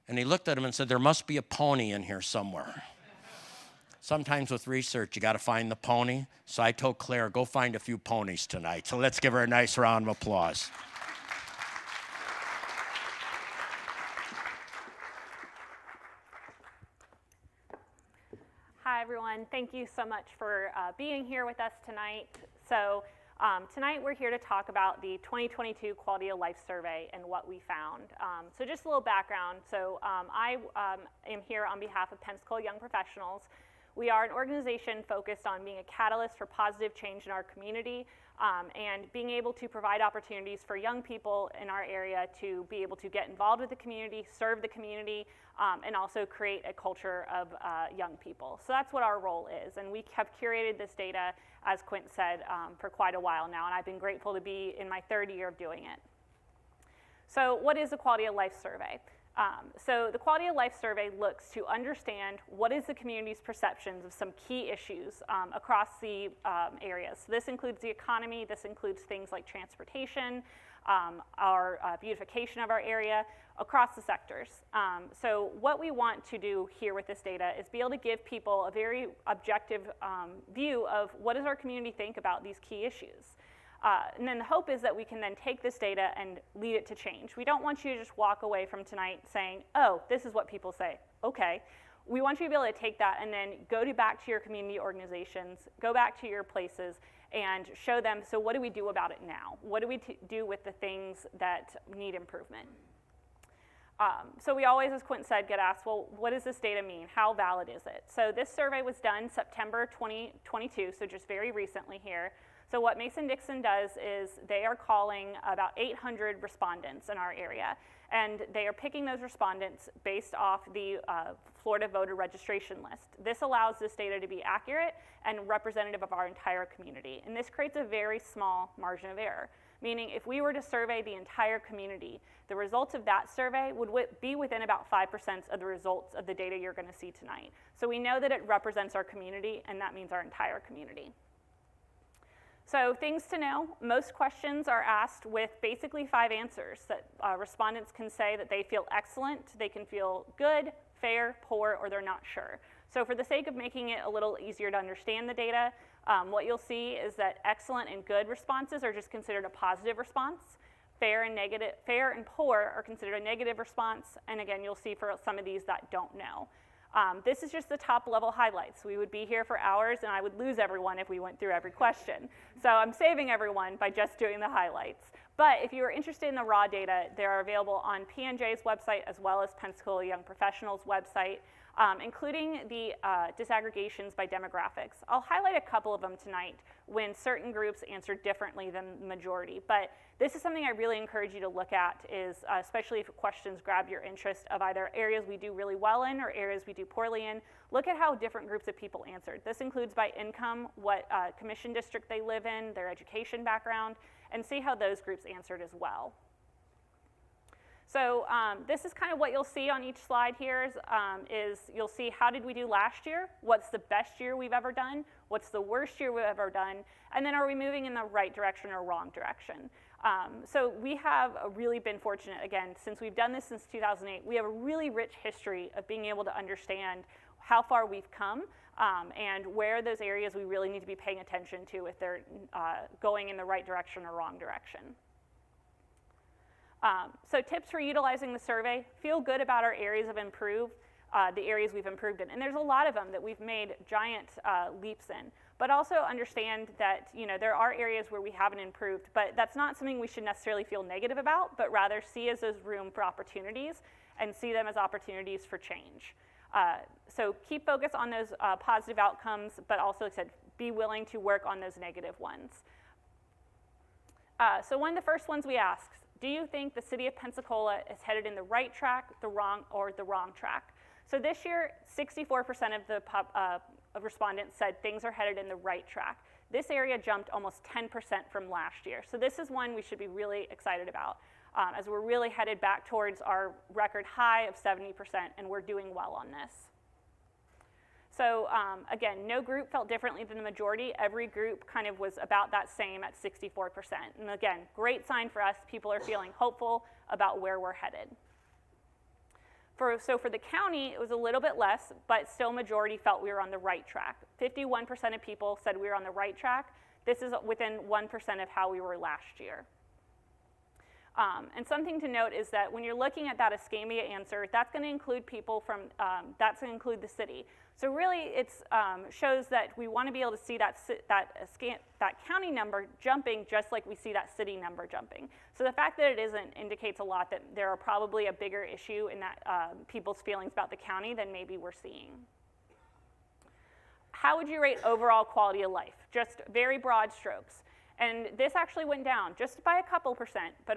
And he looked at him and said, there must be a pony in here somewhere. Sometimes with research, you got to find the pony. So I told Claire, go find a few ponies tonight. So let's give her a nice round of applause. Hi, everyone. Thank you so much for being here with us tonight. So tonight we're here to talk about the 2022 Quality of Life Survey and what we found. So just a little background. So I am here on behalf of Pensacola Young Professionals. We are an organization focused on being a catalyst for positive change in our community and being able to provide opportunities for young people in our area to be able to get involved with the community, serve the community, and also create a culture of young people. So that's what our role is. And we have curated this data, as Quint said, for quite a while now, and I've been grateful to be in my third year of doing it. So what is the Quality of Life Survey? So the Quality of Life Survey looks to understand what is the community's perceptions of some key issues across the areas. So this includes the economy, this includes things like transportation, our beautification of our area, across the sectors. So what we want to do here with this data is be able to give people a very objective view of what does our community think about these key issues. And then the hope is that we can then take this data and lead it to change. We don't want you to just walk away from tonight saying, oh, this is what people say. Okay. We want you to be able to take that and then go back to your community organizations, go back to your places, and show them, so what do we do about it now? What do we do with the things that need improvement? So we always, as Quint said, get asked, well, what does this data mean? How valid is it? So this survey was done September 2022, so just very recently here. So what Mason-Dixon does is they are calling about 800 respondents in our area, and they are picking those respondents based off the Florida voter registration list. This allows this data to be accurate and representative of our entire community, and this creates a very small margin of error, meaning if we were to survey the entire community, the results of that survey would be within about 5% of the results of the data you're going to see tonight. So we know that it represents our community, and that means our entire community. So things to know, most questions are asked with basically 5 answers that respondents can say that they feel excellent, they can feel good, fair, poor, or they're not sure. So for the sake of making it a little easier to understand the data, what you'll see is that excellent and good responses are just considered a positive response. Fair and poor are considered a negative response, and again, you'll see for some of these that don't know. This is just the top level highlights. We would be here for hours and I would lose everyone if we went through every question. So I'm saving everyone by just doing the highlights. But if you are interested in the raw data, they are available on P&J's website as well as Pensacola Young Professionals website, including the disaggregations by demographics. I'll highlight a couple of them tonight when certain groups answer differently than the majority. But this is something I really encourage you to look at, is especially if questions grab your interest of either areas we do really well in or areas we do poorly in. Look at how different groups of people answered. This includes by income, what commission district they live in, their education background, and see how those groups answered as well. So this is kind of what you'll see on each slide here is you'll see how did we do last year, what's the best year we've ever done, what's the worst year we've ever done, and then are we moving in the right direction or wrong direction. So we have really been fortunate, again, since we've done this since 2008, we have a really rich history of being able to understand how far we've come and where those areas we really need to be paying attention to if they're going in the right direction or wrong direction. So tips for utilizing the survey: feel good about our areas of improve, the areas we've improved in. And there's a lot of them that we've made giant leaps in. But also understand that there are areas where we haven't improved, but that's not something we should necessarily feel negative about, but rather see as those room for opportunities and see them as opportunities for change. So keep focus on those positive outcomes, but also, like I said, be willing to work on those negative ones. So one of the first ones we asked, do you think the city of Pensacola is headed in the right track, the wrong track? So this year, 64% of the respondents said things are headed in the right track. This area jumped almost 10% from last year. So this is one we should be really excited about, as we're really headed back towards our record high of 70%, and we're doing well on this. So again, no group felt differently than the majority. Every group kind of was about that same at 64%. And again, great sign for us. People are feeling hopeful about where we're headed. So for the county, it was a little bit less, but still majority felt we were on the right track. 51% of people said we were on the right track. This is within 1% of how we were last year. And something to note is that when you're looking at that Escambia answer, that's going to include people from, that's going to include the city. So really, it shows that we want to be able to see that county number jumping just like we see that city number jumping. So the fact that it isn't indicates a lot that there are probably a bigger issue in that people's feelings about the county than maybe we're seeing. How would you rate overall quality of life? Just very broad strokes. And this actually went down just by a couple percent, but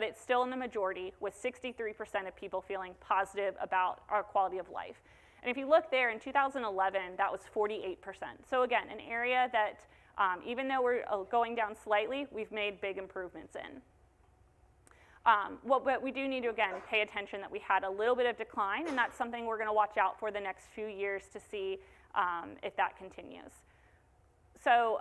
it's still in the majority, with 63% of people feeling positive about our quality of life. And if you look there, in 2011, that was 48%. So again, an area that, even though we're going down slightly, we've made big improvements in. But we do need to, again, pay attention that we had a little bit of decline, and that's something we're going to watch out for the next few years to see if that continues. So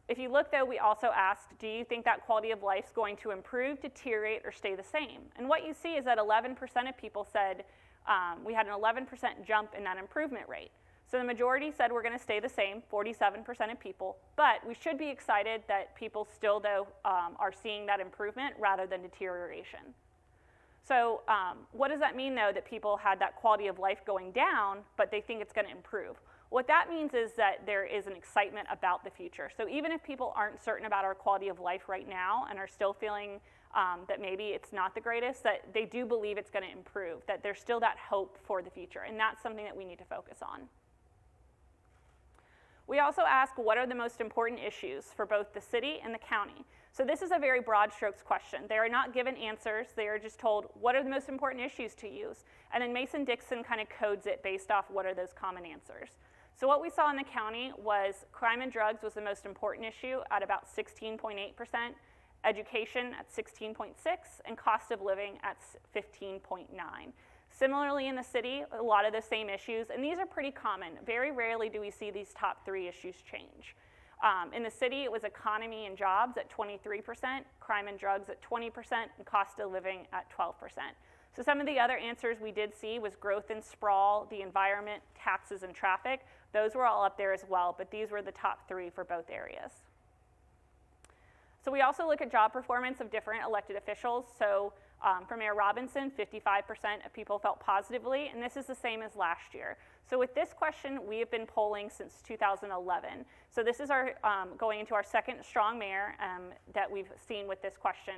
if you look, though, we also asked, do you think that quality of life is going to improve, deteriorate, or stay the same? And what you see is that 11% of people said we had an 11% jump in that improvement rate. So the majority said we're going to stay the same, 47% of people, but we should be excited that people still, though, are seeing that improvement rather than deterioration. So what does that mean, though, that people had that quality of life going down, but they think it's going to improve? What that means is that there is an excitement about the future. So even if people aren't certain about our quality of life right now and are still feeling that maybe it's not the greatest, that they do believe it's going to improve, that there's still that hope for the future, and that's something that we need to focus on. We also ask, what are the most important issues for both the city and the county? So this is a very broad strokes question. They are not given answers. They are just told, what are the most important issues to use? And then Mason-Dixon kind of codes it based off what are those common answers. So what we saw in the county was crime and drugs was the most important issue at about 16.8%, education at 16.6%, and cost of living at 15.9%. Similarly in the city, a lot of the same issues, and these are pretty common. Very rarely do we see these top three issues change. In the city, it was economy and jobs at 23%, crime and drugs at 20%, and cost of living at 12%. So some of the other answers we did see was growth and sprawl, the environment, taxes, and traffic. Those were all up there as well, but these were the top three for both areas. So we also look at job performance of different elected officials. So for Mayor Robinson, 55% of people felt positively, and this is the same as last year. So with this question, we have been polling since 2011. So this is our going into our second strong mayor that we've seen with this question.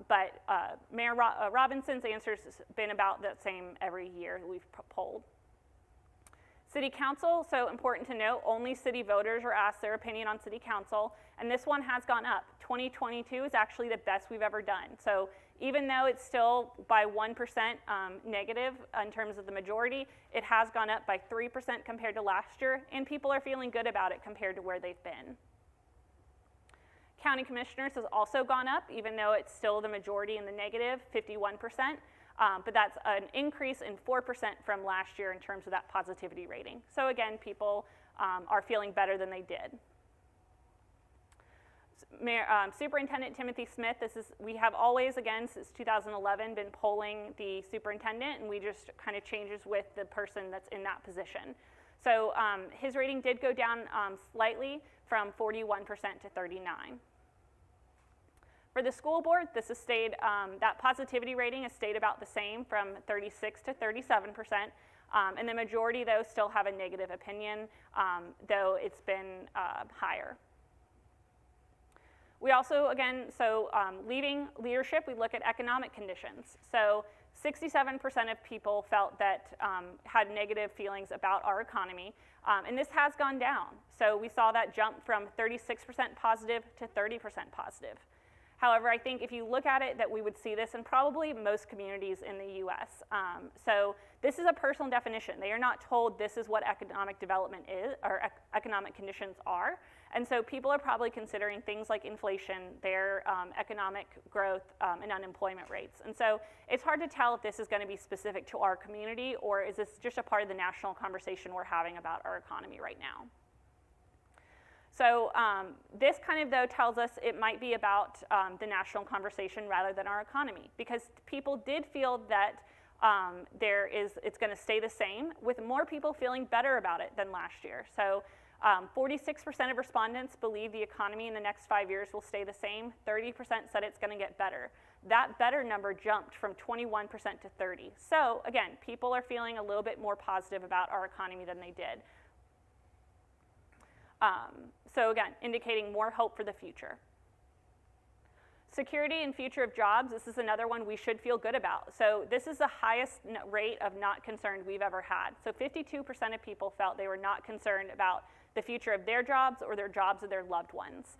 But Mayor Robinson's answers has been about the same every year we've polled. City Council, so important to note, only city voters were asked their opinion on City Council, and this one has gone up. 2022 is actually the best we've ever done. So even though it's still by 1% negative in terms of the majority, it has gone up by 3% compared to last year, and people are feeling good about it compared to where they've been. County commissioners has also gone up, even though it's still the majority in the negative, 51%. But that's an increase in 4% from last year in terms of that positivity rating. So again, people are feeling better than they did. Superintendent Timothy Smith, we have always, again, since 2011, been polling the superintendent, and we just kind of changes with the person that's in that position. So his rating did go down slightly from 41% to 39%. For the school board, this has stayed, that positivity rating has stayed about the same from 36 to 37%, and the majority, though, still have a negative opinion, though it's been higher. We also, again, leaving leadership, we look at economic conditions. So 67% of people felt that had negative feelings about our economy, and this has gone down. So we saw that jump from 36% positive to 30% positive. However, I think if you look at it, that we would see this in probably most communities in the US. So this is a personal definition. They are not told this is what economic development is, or economic conditions are. And so people are probably considering things like inflation, their economic growth, and unemployment rates. And so it's hard to tell if this is going to be specific to our community, or is this just a part of the national conversation we're having about our economy right now. So this kind of, though, tells us it might be about the national conversation rather than our economy, because people did feel that it's going to stay the same, with more people feeling better about it than last year. So 46% of respondents believe the economy in the next 5 years will stay the same. 30% said it's going to get better. That better number jumped from 21% to 30%. So again, people are feeling a little bit more positive about our economy than they did. So again, indicating more hope for the future. Security and future of jobs, this is another one we should feel good about. So this is the highest rate of not concerned we've ever had. So 52% of people felt they were not concerned about the future of their jobs or their jobs of their loved ones.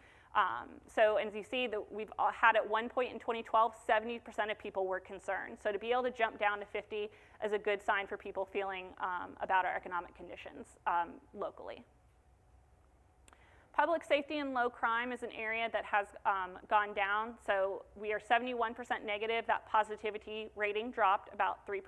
So as you see, we've had at one point in 2012, 70% of people were concerned. So to be able to jump down to 50 is a good sign for people feeling about our economic conditions locally. Public safety and low crime is an area that has gone down. So we are 71% negative. That positivity rating dropped about 3%.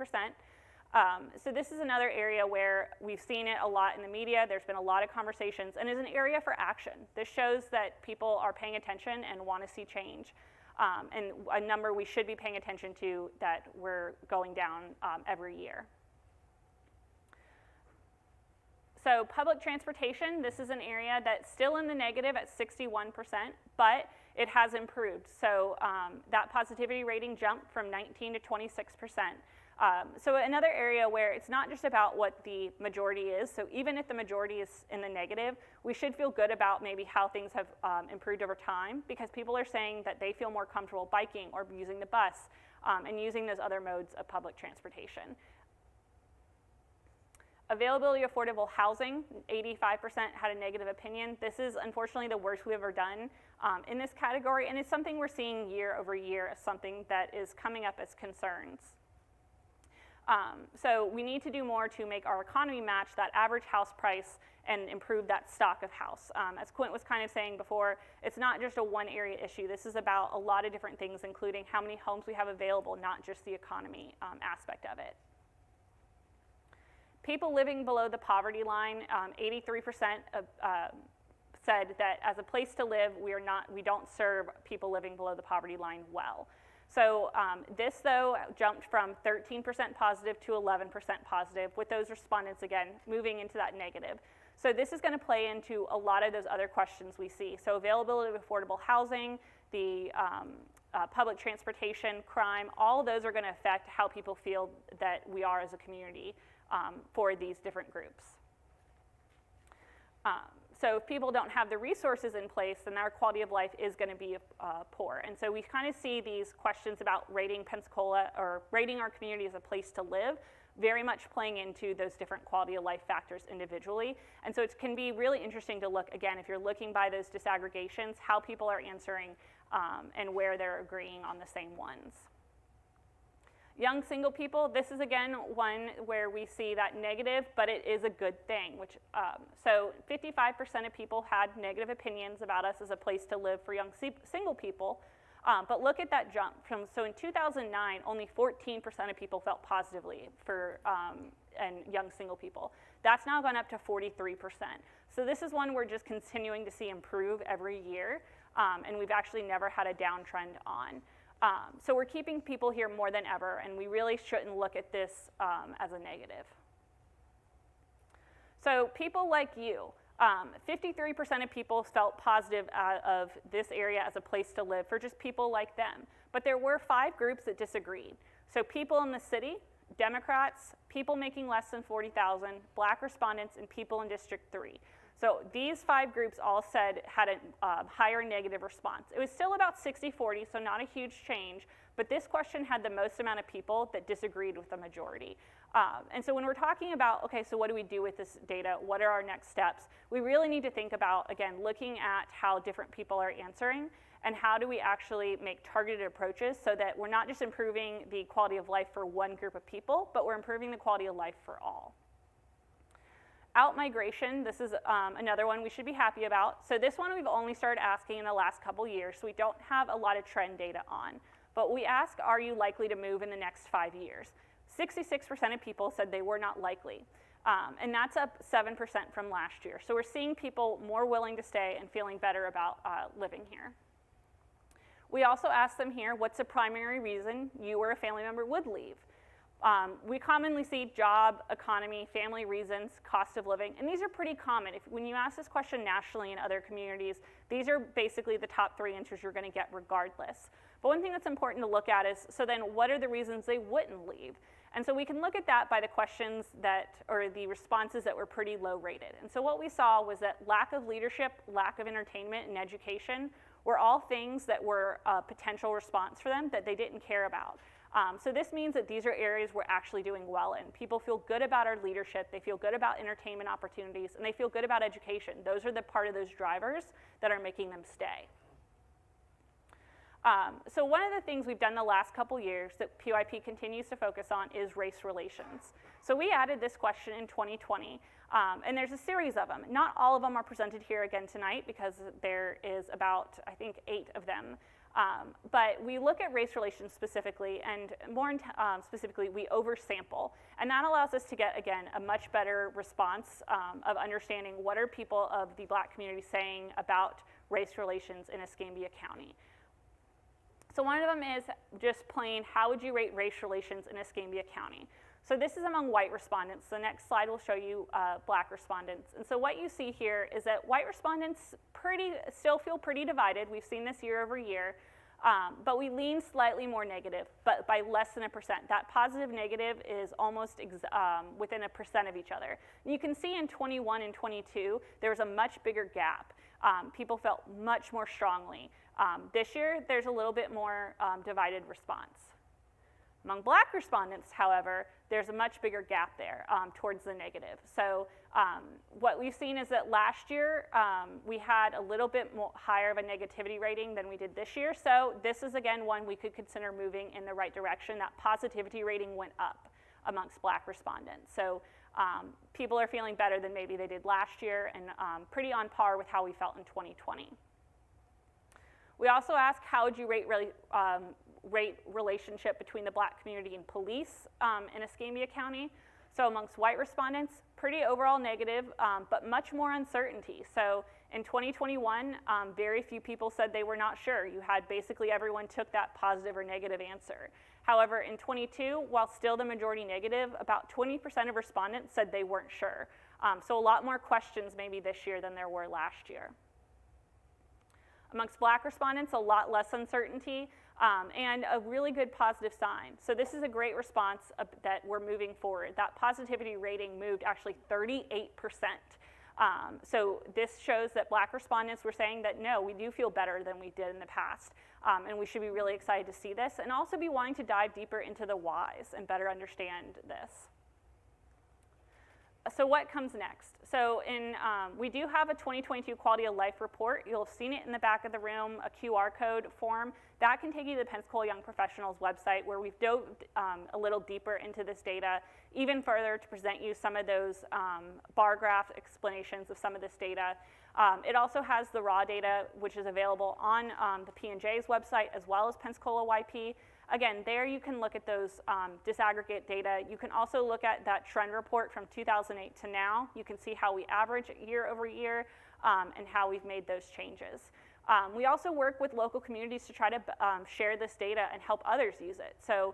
So this is another area where we've seen it a lot in the media. There's been a lot of conversations, and is an area for action. This shows that people are paying attention and want to see change. And a number we should be paying attention to that we're going down every year. So public transportation, this is an area that's still in the negative at 61%, but it has improved. So that positivity rating jumped from 19 to 26%. So another area where it's not just about what the majority is. So even if the majority is in the negative, we should feel good about maybe how things have improved over time, because people are saying that they feel more comfortable biking or using the bus and using those other modes of public transportation. Availability of affordable housing, 85% had a negative opinion. This is unfortunately the worst we've ever done in this category, and it's something we're seeing year over year as something that is coming up as concerns. So we need to do more to make our economy match that average house price and improve that stock of house. As Quint was kind of saying before, it's not just a one area issue. This is about a lot of different things, including how many homes we have available, not just the economy aspect of it. People living below the poverty line, 83% said that as a place to live, we don't serve people living below the poverty line well. So this, though, jumped from 13% positive to 11% positive, with those respondents, again, moving into that negative. So this is going to play into a lot of those other questions we see. So availability of affordable housing, the public transportation, crime, all of those are going to affect how people feel that we are as a community for these different groups. So if people don't have the resources in place, then our quality of life is going to be poor. And so we kind of see these questions about rating Pensacola or rating our community as a place to live very much playing into those different quality of life factors individually. And so it can be really interesting to look, again, if you're looking by those disaggregations, how people are answering and where they're agreeing on the same ones. Young single people, this is again one where we see that negative, but it is a good thing. So 55% of people had negative opinions about us as a place to live for young single people. But look at that jump. So in 2009, only 14% of people felt positively for and young single people. That's now gone up to 43%. So this is one we're just continuing to see improve every year, and we've actually never had a downtrend on. So we're keeping people here more than ever, and we really shouldn't look at this as a negative. So people like you, 53% of people felt positive of this area as a place to live for just people like them. But there were 5 groups that disagreed. So people in the city, Democrats, people making less than $40,000, Black respondents, and people in District 3. So these 5 groups all said had a higher negative response. It was still about 60-40, so not a huge change, but this question had the most amount of people that disagreed with the majority. And so when we're talking about, okay, so what do we do with this data? What are our next steps? We really need to think about, again, looking at how different people are answering and how do we actually make targeted approaches so that we're not just improving the quality of life for one group of people, but we're improving the quality of life for all. Out-migration, this is another one we should be happy about. So this one we've only started asking in the last couple years, so we don't have a lot of trend data on. But we ask, are you likely to move in the next 5 years? 66% of people said they were not likely. And that's up 7% from last year. So we're seeing people more willing to stay and feeling better about living here. We also asked them here, what's the primary reason you or a family member would leave? We commonly see job, economy, family reasons, cost of living, and these are pretty common. When you ask this question nationally in other communities, these are basically the top 3 answers you're going to get regardless. But one thing that's important to look at is, so then what are the reasons they wouldn't leave? And so we can look at that by the questions or the responses that were pretty low rated. And so what we saw was that lack of leadership, lack of entertainment, and education were all things that were a potential response for them that they didn't care about. So this means that these are areas we're actually doing well in. People feel good about our leadership, they feel good about entertainment opportunities, and they feel good about education. Those are the part of those drivers that are making them stay. So one of the things we've done the last couple years that PYP continues to focus on is race relations. So we added this question in 2020, and there's a series of them. Not all of them are presented here again tonight because there is about, I think, 8 of them. But we look at race relations specifically, and more specifically, we oversample. And that allows us to get, again, a much better response of understanding what are people of the Black community saying about race relations in Escambia County. So one of them is just plain, how would you rate race relations in Escambia County? So this is among white respondents. The next slide will show you Black respondents. And so what you see here is that white respondents still feel pretty divided. We've seen this year over year. But we lean slightly more negative, but by less than 1%. That positive negative is almost within 1% of each other. And you can see in 21 and 22, there was a much bigger gap. People felt much more strongly. This year, there's a little bit more divided response. Among Black respondents, however, there's a much bigger gap there towards the negative. So what we've seen is that last year, we had a little bit more higher of a negativity rating than we did this year. So this is, again, one we could consider moving in the right direction. That positivity rating went up amongst Black respondents. So people are feeling better than maybe they did last year and pretty on par with how we felt in 2020. We also asked, how would you rate relationship between the Black community and police in Escambia County? So amongst white respondents, pretty overall negative, but much more uncertainty. So in 2021, very few people said they were not sure. You had basically everyone took that positive or negative answer. However, in 22, while still the majority negative, about 20% of respondents said they weren't sure. So a lot more questions maybe this year than there were last year. Amongst Black respondents, a lot less uncertainty and a really good positive sign. So this is a great response that we're moving forward. That positivity rating moved actually 38%. So this shows that Black respondents were saying that, no, we do feel better than we did in the past. And we should be really excited to see this and also be wanting to dive deeper into the whys and better understand this. So what comes next? So we do have a 2022 Quality of Life report. You'll have seen it in the back of the room, a QR code form. That can take you to the Pensacola Young Professionals website where we've dove a little deeper into this data, even further to present you some of those bar graph explanations of some of this data. It also has the raw data, which is available on the P&J's website as well as Pensacola YP. Again, there you can look at those disaggregate data. You can also look at that trend report from 2008 to now. You can see how we average year over year and how we've made those changes. We also work with local communities to try to share this data and help others use it. So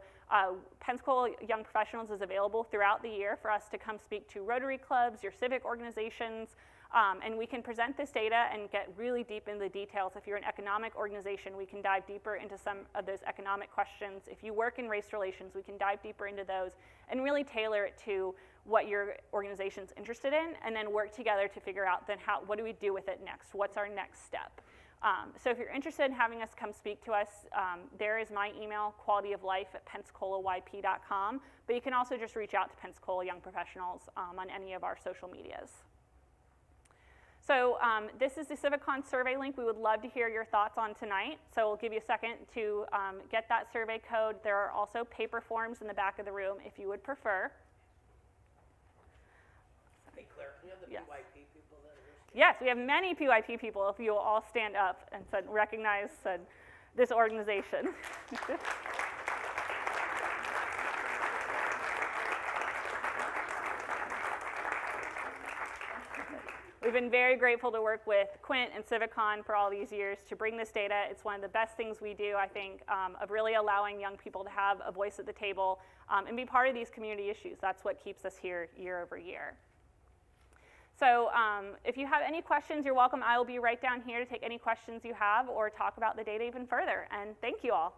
Pensacola Young Professionals is available throughout the year for us to come speak to Rotary clubs, your civic organizations, and we can present this data and get really deep into the details. If you're an economic organization, we can dive deeper into some of those economic questions. If you work in race relations, we can dive deeper into those and really tailor it to what your organization's interested in, and then work together to figure out then what do we do with it next? What's our next step? So if you're interested in having us come speak to us, there is my email, qualityoflife@pensacolaYP.com, but you can also just reach out to Pensacola Young Professionals on any of our social medias. So this is the CivicCon survey link we would love to hear your thoughts on tonight. So we'll give you a second to get that survey code. There are also paper forms in the back of the room if you would prefer. Hey Claire, can you have the PYP people that are here? Yes, we have many PYP people. If you will all stand up and recognize this organization. We've been very grateful to work with Quint and CivicCon for all these years to bring this data. It's one of the best things we do, I think, of really allowing young people to have a voice at the table and be part of these community issues. That's what keeps us here year over year. So if you have any questions, you're welcome. I will be right down here to take any questions you have or talk about the data even further. And thank you all.